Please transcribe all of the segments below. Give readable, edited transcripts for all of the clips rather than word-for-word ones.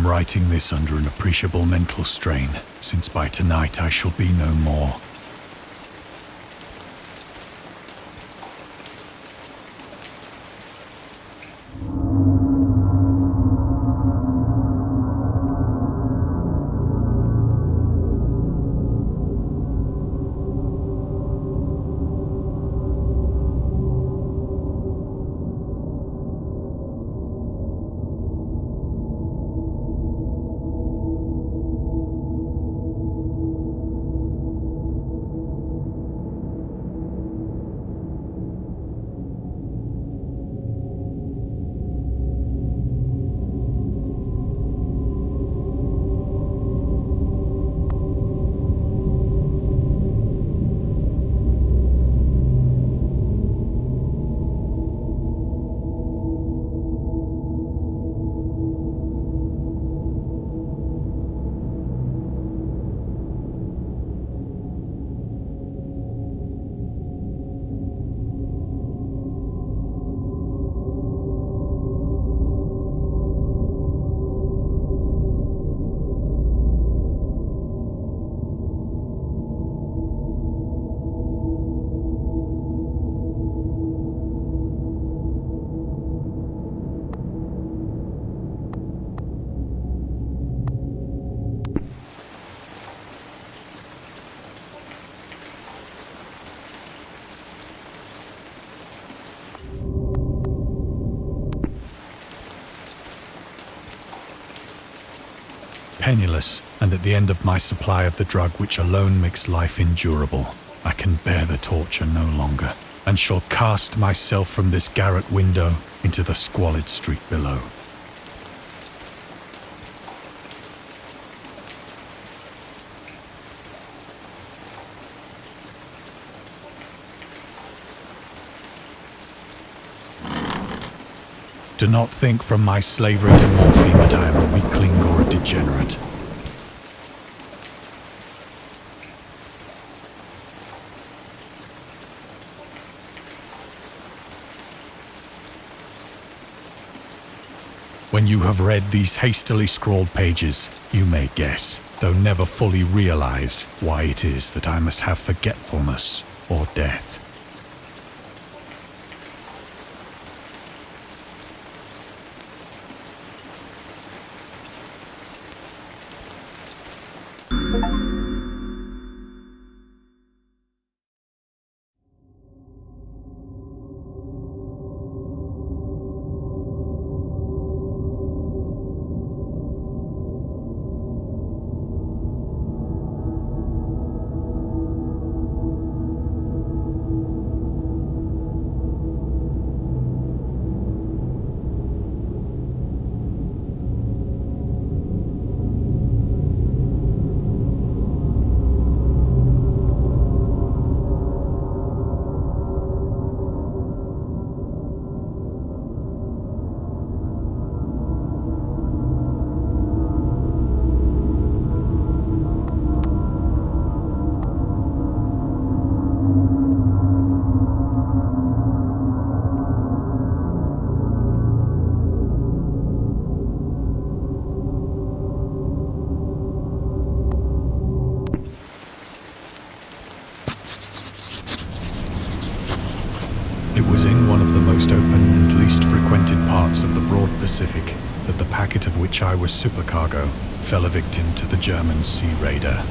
am writing this under an appreciable mental strain, since by tonight I shall be no more. Penniless, and at the end of my supply of the drug which alone makes life endurable, I can bear the torture no longer, and shall cast myself from this garret window into the squalid street below. Do not think from my slavery to morphine that I am a weakling or a degenerate. When you have read these hastily scrawled pages, you may guess, though never fully realize, why it is that I must have forgetfulness or death. It was in one of the most open and least frequented parts of the broad Pacific that the packet of which I was supercargo fell a victim to the German sea raider.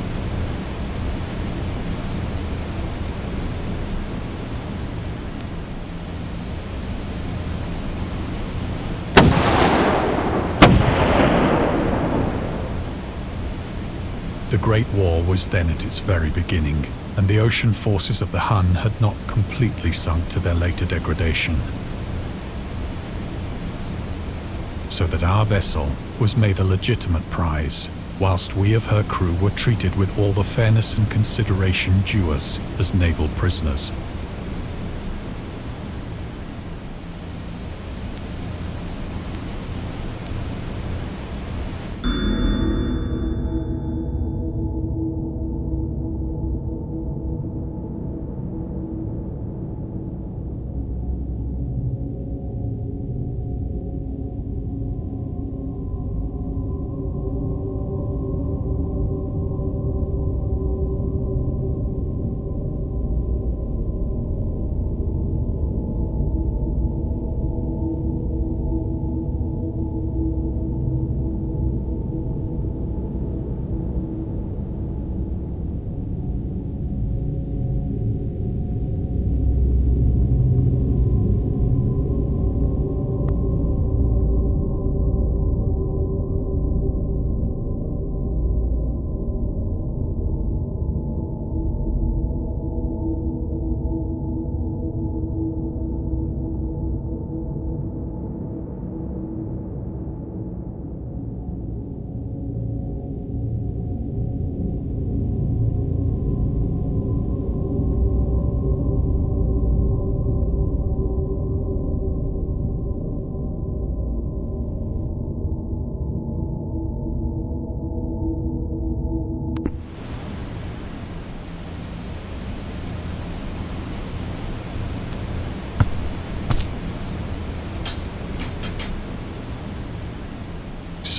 The Great War was then at its very beginning, and the ocean forces of the Hun had not completely sunk to their later degradation. So that our vessel was made a legitimate prize, whilst we of her crew were treated with all the fairness and consideration due us as naval prisoners.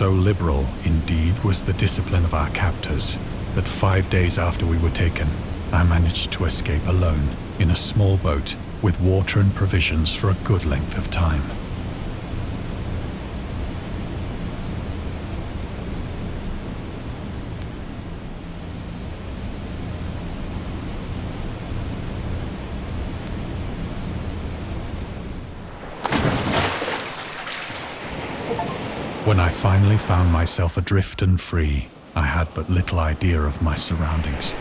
So liberal, indeed, was the discipline of our captors that 5 days after we were taken, I managed to escape alone in a small boat with water and provisions for a good length of time. When I finally found myself adrift and free, I had but little idea of my surroundings.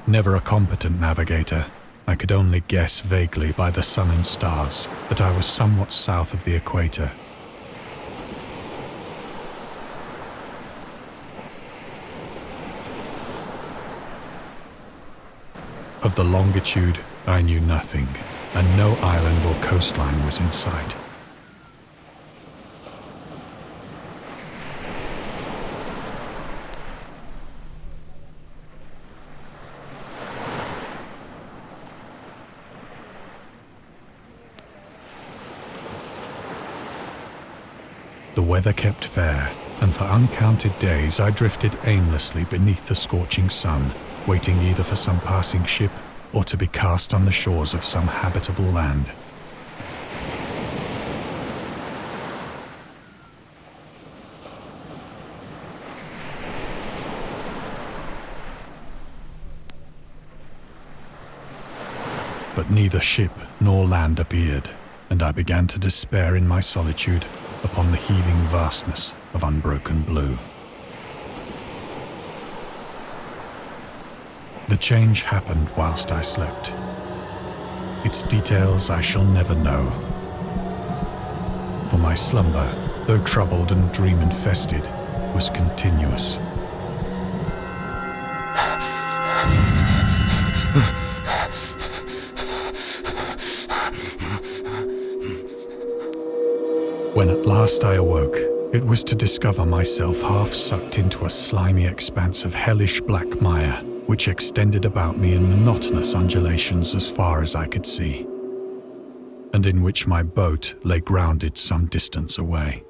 Never a competent navigator, I could only guess vaguely by the sun and stars that I was somewhat south of the equator. Of the longitude, I knew nothing, and no island or coastline was in sight. The weather kept fair, and for uncounted days I drifted aimlessly beneath the scorching sun, waiting either for some passing ship or to be cast on the shores of some habitable land. But neither ship nor land appeared, and I began to despair in my solitude upon the heaving vastness of unbroken blue. The change happened whilst I slept. Its details I shall never know. For my slumber, though troubled and dream-infested, was continuous. When at last I awoke, it was to discover myself half sucked into a slimy expanse of hellish black mire, which extended about me in monotonous undulations as far as I could see, and in which my boat lay grounded some distance away.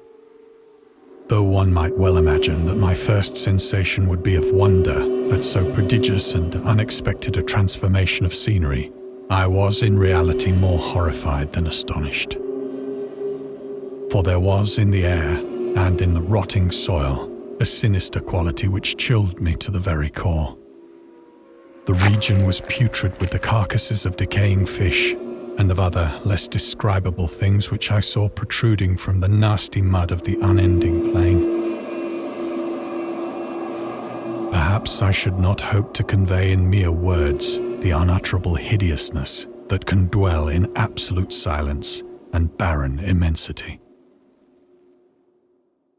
Though one might well imagine that my first sensation would be of wonder at so prodigious and unexpected a transformation of scenery, I was in reality more horrified than astonished. For there was in the air and in the rotting soil a sinister quality which chilled me to the very core. The region was putrid with the carcasses of decaying fish and of other less describable things which I saw protruding from the nasty mud of the unending plain. Perhaps I should not hope to convey in mere words the unutterable hideousness that can dwell in absolute silence and barren immensity.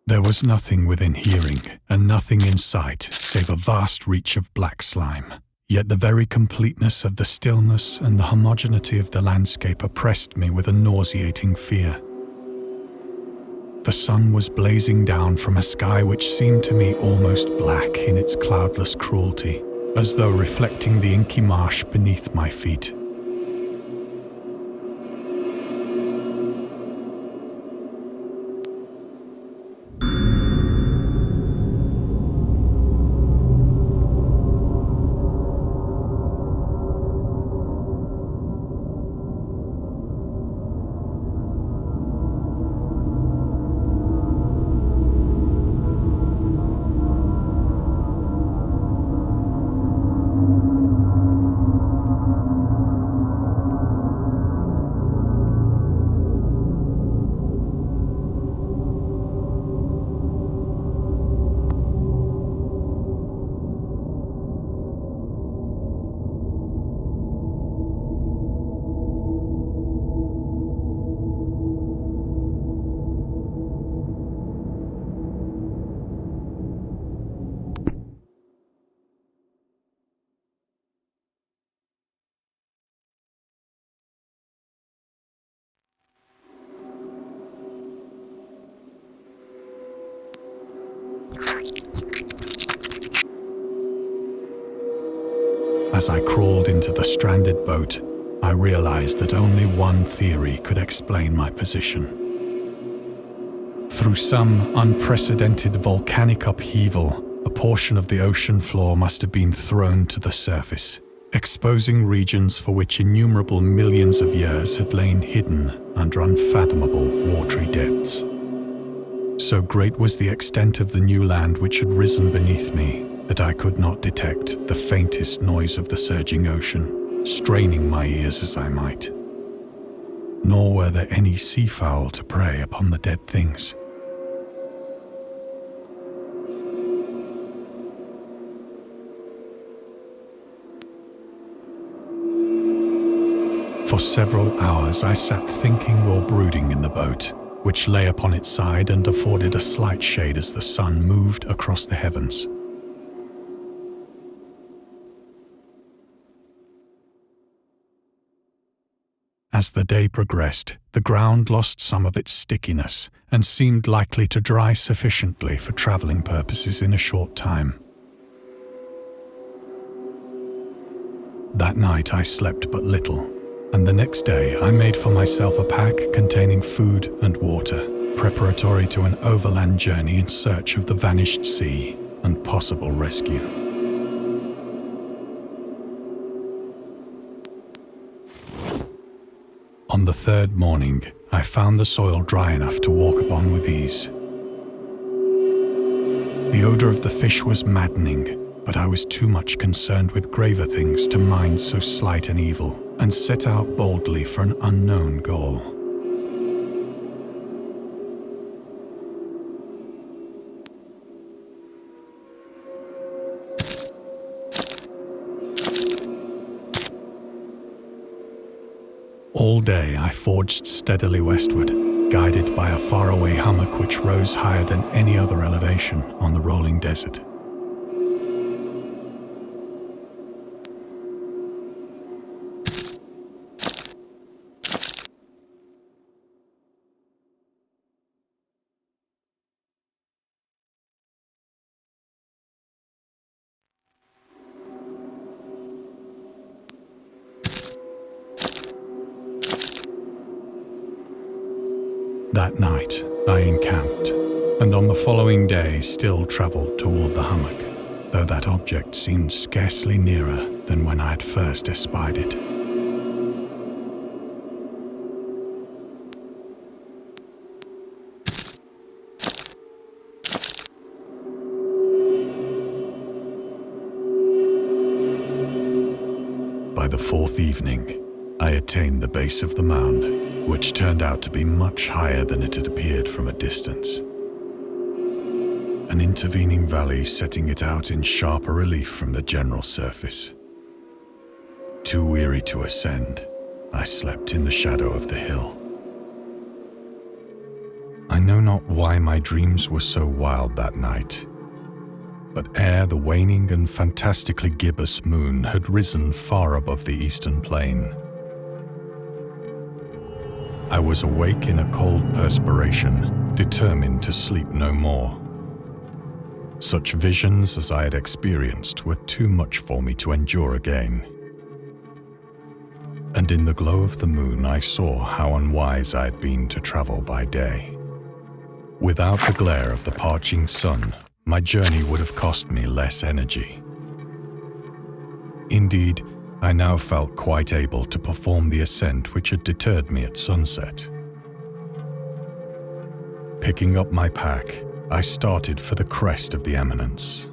There was nothing within hearing and nothing in sight save a vast reach of black slime. Yet the very completeness of the stillness and the homogeneity of the landscape oppressed me with a nauseating fear. The sun was blazing down from a sky which seemed to me almost black in its cloudless cruelty, as though reflecting the inky marsh beneath my feet. As I crawled into the stranded boat, I realized that only one theory could explain my position. Through some unprecedented volcanic upheaval, a portion of the ocean floor must have been thrown to the surface, exposing regions for which innumerable millions of years had lain hidden under unfathomable watery depths. So great was the extent of the new land which had risen beneath me that I could not detect the faintest noise of the surging ocean, straining my ears as I might. Nor were there any seafowl to prey upon the dead things. For several hours I sat thinking or brooding in the boat, which lay upon its side and afforded a slight shade as the sun moved across the heavens. As the day progressed, the ground lost some of its stickiness and seemed likely to dry sufficiently for traveling purposes in a short time. That night I slept but little, and the next day I made for myself a pack containing food and water, preparatory to an overland journey in search of the vanished sea and possible rescue. On the third morning, I found the soil dry enough to walk upon with ease. The odor of the fish was maddening, but I was too much concerned with graver things to mind so slight an evil, and set out boldly for an unknown goal. All day I forged steadily westward, guided by a faraway hummock which rose higher than any other elevation on the rolling desert. That night, I encamped, and on the following day still travelled toward the hummock, though that object seemed scarcely nearer than when I had first espied it. By the fourth evening, I attained the base of the mound, which turned out to be much higher than it had appeared from a distance. An intervening valley setting it out in sharper relief from the general surface. Too weary to ascend, I slept in the shadow of the hill. I know not why my dreams were so wild that night, but ere the waning and fantastically gibbous moon had risen far above the eastern plain, I was awake in a cold perspiration, determined to sleep no more. Such visions as I had experienced were too much for me to endure again. And in the glow of the moon I saw how unwise I had been to travel by day. Without the glare of the parching sun, my journey would have cost me less energy. Indeed, I now felt quite able to perform the ascent which had deterred me at sunset. Picking up my pack, I started for the crest of the eminence.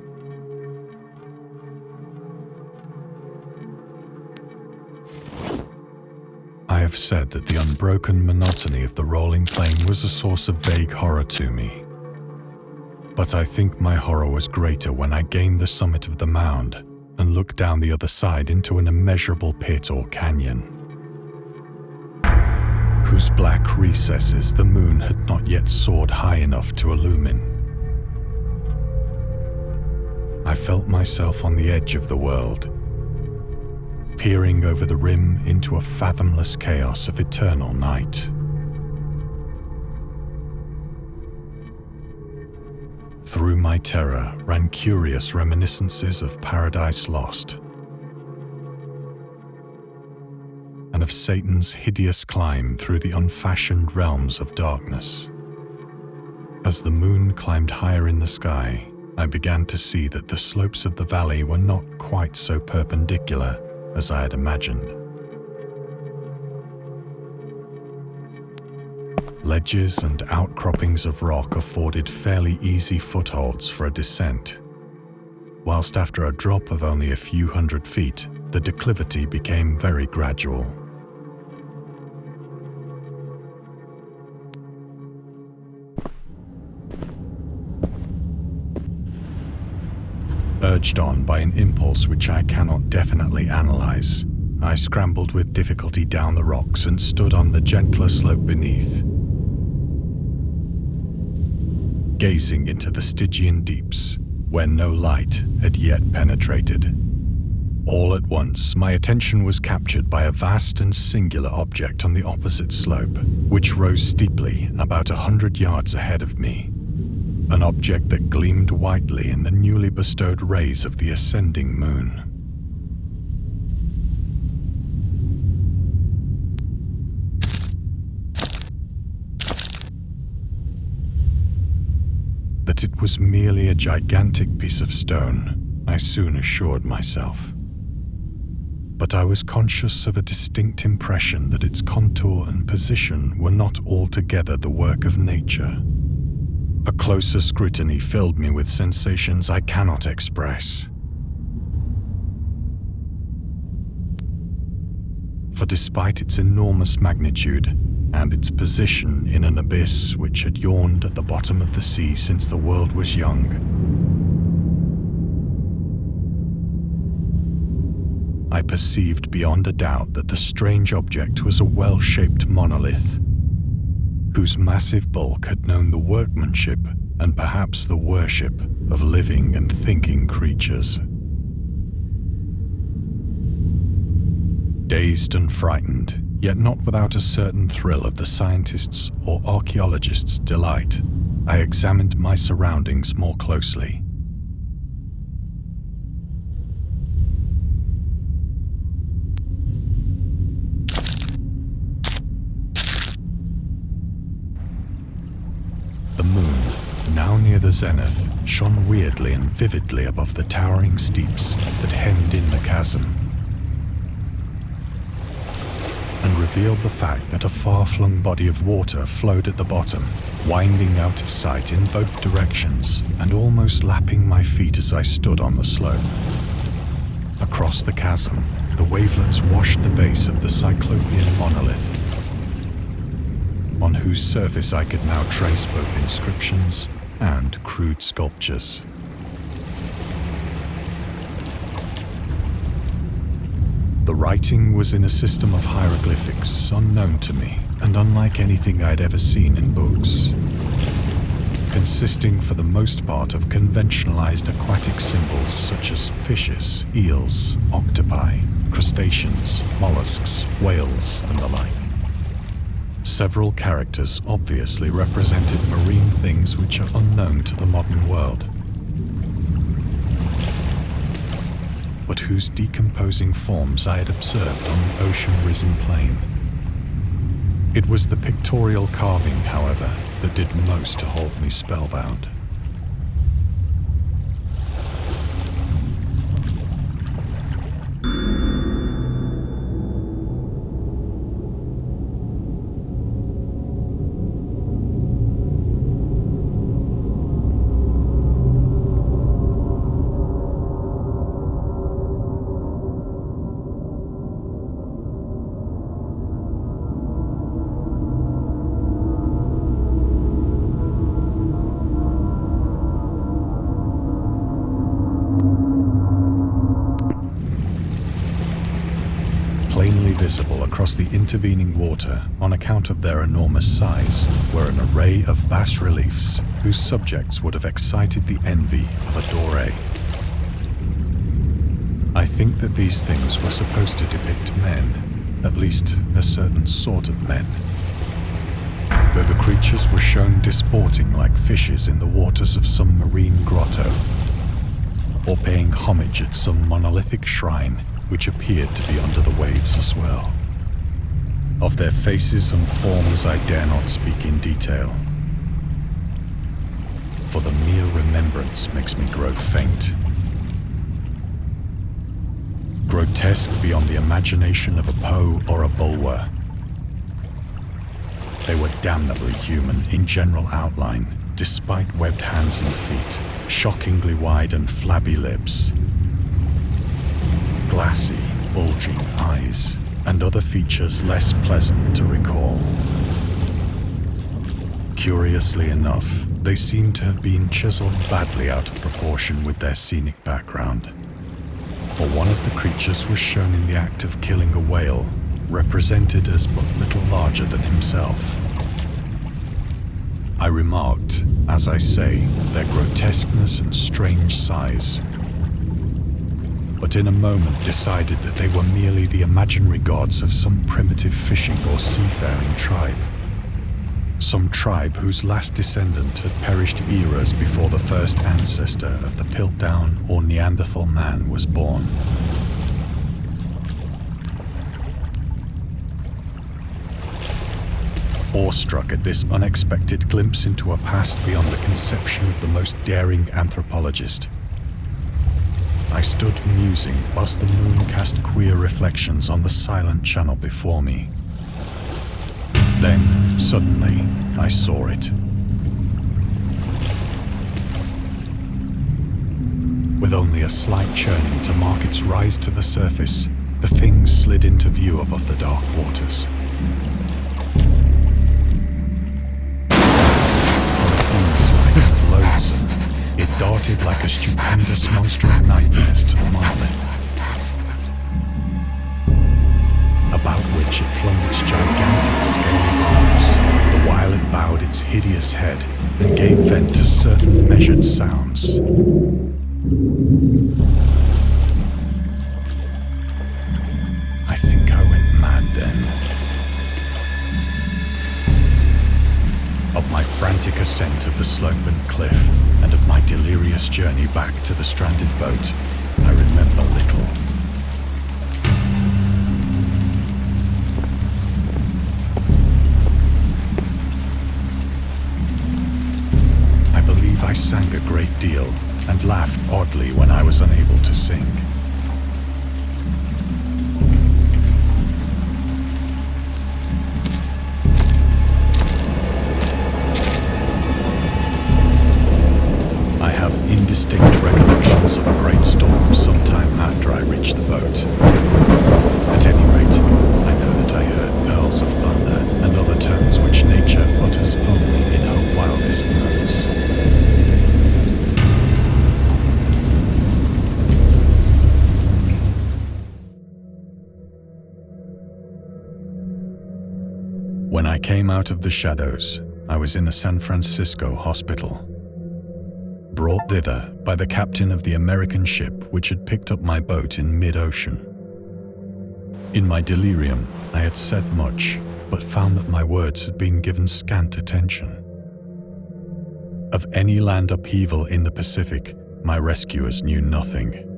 I have said that the unbroken monotony of the rolling plain was a source of vague horror to me. But I think my horror was greater when I gained the summit of the mound and looked down the other side into an immeasurable pit or canyon, whose black recesses the moon had not yet soared high enough to illumine. I felt myself on the edge of the world, peering over the rim into a fathomless chaos of eternal night. Through my terror ran curious reminiscences of Paradise Lost, and of of Satan's hideous climb through the unfashioned realms of darkness. As the moon climbed higher in the sky, I began to see that the slopes of the valley were not quite so perpendicular as I had imagined. Ledges and outcroppings of rock afforded fairly easy footholds for a descent, whilst after a drop of only a few hundred feet, the declivity became very gradual. Urged on by an impulse which I cannot definitely analyze, I scrambled with difficulty down the rocks and stood on the gentler slope beneath, gazing into the Stygian deeps, where no light had yet penetrated. All at once, my attention was captured by a vast and singular object on the opposite slope, which rose steeply about 100 yards ahead of me. An object that gleamed whitely in the newly bestowed rays of the ascending moon. That it was merely a gigantic piece of stone, I soon assured myself. But I was conscious of a distinct impression that its contour and position were not altogether the work of nature. A closer scrutiny filled me with sensations I cannot express. For despite its enormous magnitude and its position in an abyss which had yawned at the bottom of the sea since the world was young, I perceived beyond a doubt that the strange object was a well-shaped monolith, whose massive bulk had known the workmanship and perhaps the worship of living and thinking creatures. Dazed and frightened, yet not without a certain thrill of the scientist's or archaeologist's delight, I examined my surroundings more closely. The moon, now near the zenith, shone weirdly and vividly above the towering steeps that hemmed in the chasm, and revealed the fact that a far-flung body of water flowed at the bottom, winding out of sight in both directions and almost lapping my feet as I stood on the slope. Across the chasm, the wavelets washed the base of the cyclopean monolith, on whose surface I could now trace both inscriptions and crude sculptures. The writing was in a system of hieroglyphics unknown to me and unlike anything I'd ever seen in books, consisting for the most part of conventionalized aquatic symbols such as fishes, eels, octopi, crustaceans, mollusks, whales, and the like. Several characters obviously represented marine things which are unknown to the modern world, but whose decomposing forms I had observed on the ocean-risen plain. It was the pictorial carving, however, that did most to hold me spellbound. Plainly visible across the intervening water on account of their enormous size were an array of bas-reliefs whose subjects would have excited the envy of a Doré. I think that these things were supposed to depict men, at least a certain sort of men, though the creatures were shown disporting like fishes in the waters of some marine grotto, or paying homage at some monolithic shrine which appeared to be under the waves as well. Of their faces and forms I dare not speak in detail, for the mere remembrance makes me grow faint. Grotesque beyond the imagination of a Poe or a Bulwer. They were damnably human in general outline, despite webbed hands and feet, shockingly wide and flabby lips, glassy, bulging eyes, and other features less pleasant to recall. Curiously enough, they seem to have been chiseled badly out of proportion with their scenic background. For one of the creatures was shown in the act of killing a whale, represented as but little larger than himself. I remarked, as I say, their grotesqueness and strange size, but in a moment decided that they were merely the imaginary gods of some primitive fishing or seafaring tribe. Some tribe whose last descendant had perished eras before the first ancestor of the Piltdown or Neanderthal man was born. Awestruck at this unexpected glimpse into a past beyond the conception of the most daring anthropologist, I stood musing whilst the moon cast queer reflections on the silent channel before me. Then, suddenly, I saw it. With only a slight churning to mark its rise to the surface, the thing slid into view above the dark waters. Unifamous-like and loathsome, it darted like a stupendous monster of nightmares to the monolith, about which it flung its gigantic scaly arms, the while it bowed its hideous head and gave vent to certain measured sounds. I think I went mad then. Of my frantic ascent of the sloping cliff and of my delirious journey back to the stranded boat, I remember little. I sang a great deal and laughed oddly when I was unable to sing. I have indistinct recollections of a great storm sometime after I reached the boat. At any rate, I know that I heard pearls of thunder and other tones which nature utters only in her wildest notes. When I came out of the shadows, I was in a San Francisco hospital, brought thither by the captain of the American ship which had picked up my boat in mid-ocean. In my delirium, I had said much, but found that my words had been given scant attention. Of any land upheaval in the Pacific, my rescuers knew nothing.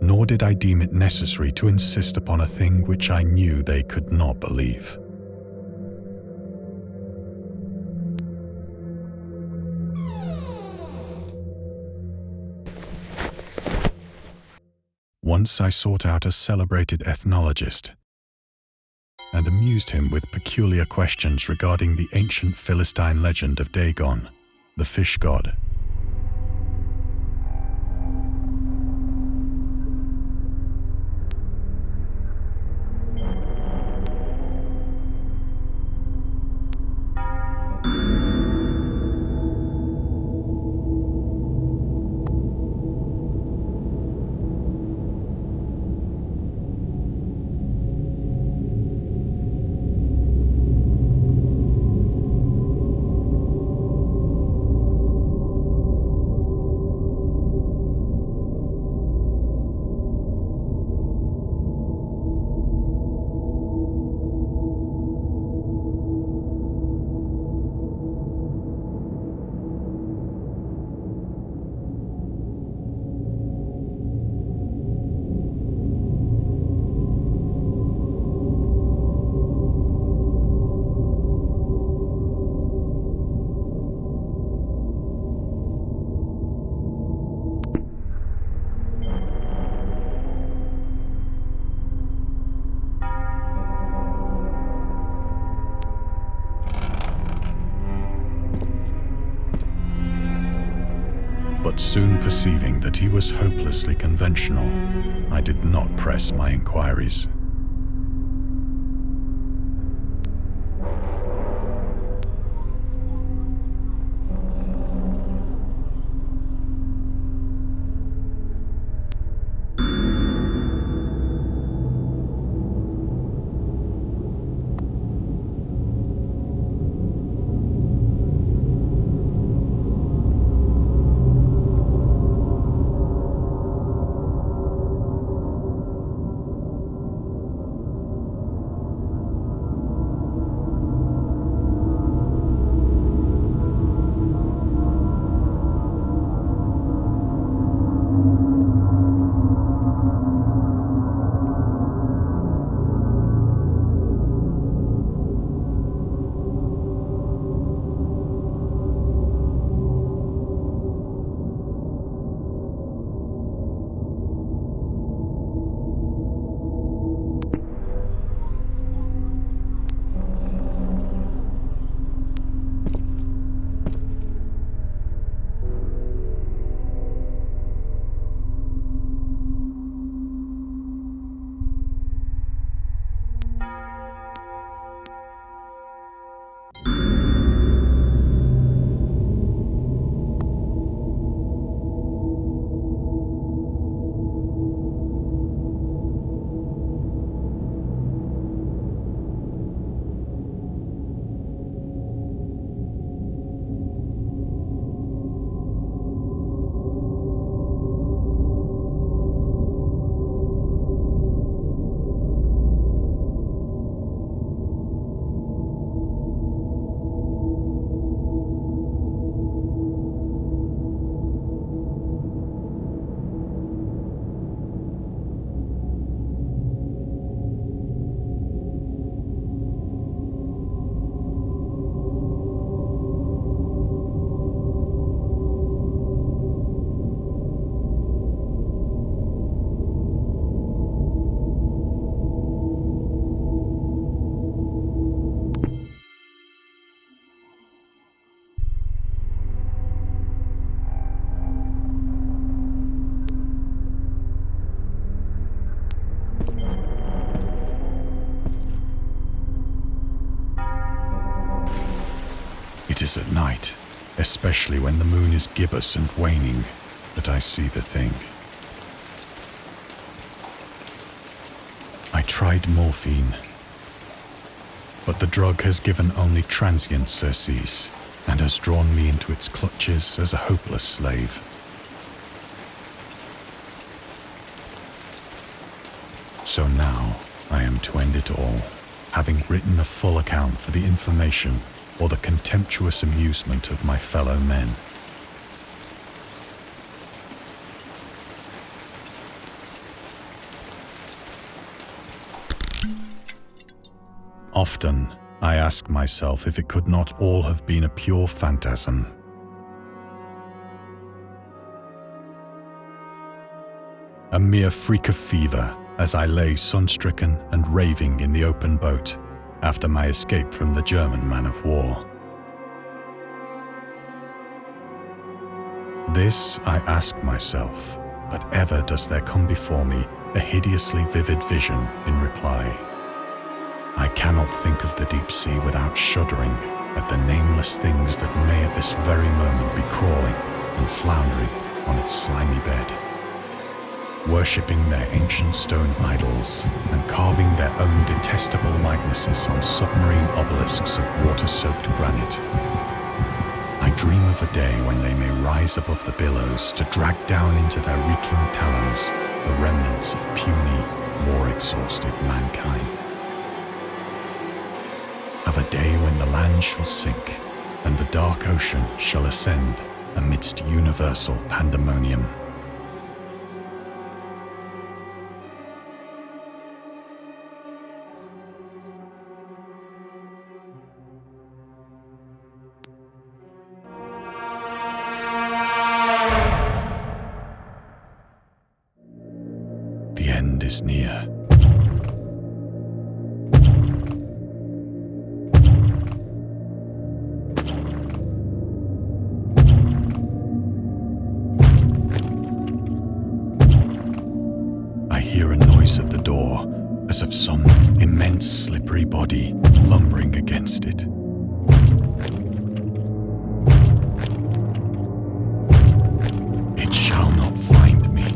Nor did I deem it necessary to insist upon a thing which I knew they could not believe. Once I sought out a celebrated ethnologist and amused him with peculiar questions regarding the ancient Philistine legend of Dagon, the fish god. But soon perceiving that he was hopelessly conventional, I did not press my inquiries. It is at night, especially when the moon is gibbous and waning, that I see the thing. I tried morphine, but the drug has given only transient surcease and has drawn me into its clutches as a hopeless slave. So now I am to end it all, having written a full account for the information or the contemptuous amusement of my fellow men. Often, I ask myself if it could not all have been a pure phantasm. A mere freak of fever as I lay sun-stricken and raving in the open boat after my escape from the German man-of-war. This I ask myself, but ever does there come before me a hideously vivid vision in reply. I cannot think of the deep sea without shuddering at the nameless things that may at this very moment be crawling and floundering on its slimy bed, worshipping their ancient stone idols and carving their own detestable likenesses on submarine obelisks of water-soaked granite. I dream of a day when they may rise above the billows to drag down into their reeking talons the remnants of puny, war-exhausted mankind. Of a day when the land shall sink and the dark ocean shall ascend amidst universal pandemonium. The end is near. as of some immense slippery body lumbering against it. It shall not find me.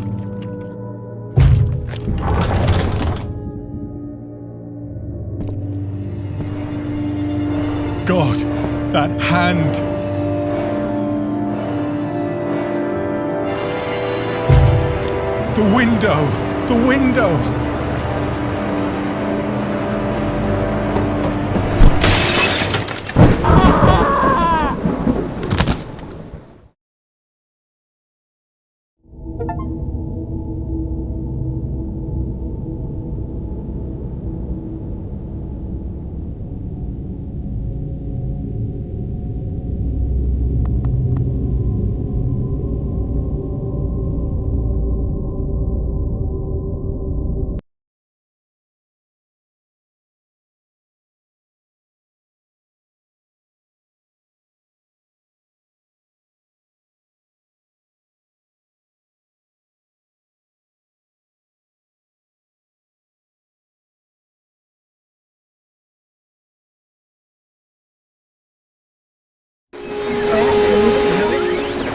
God, that hand! The window! The window!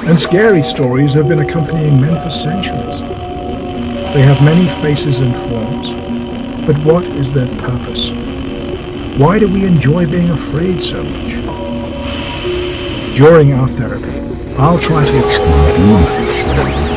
And scary stories have been accompanying men for centuries. They have many faces and forms, but what is their purpose? Why do we enjoy being afraid so much? During our therapy, I'll try to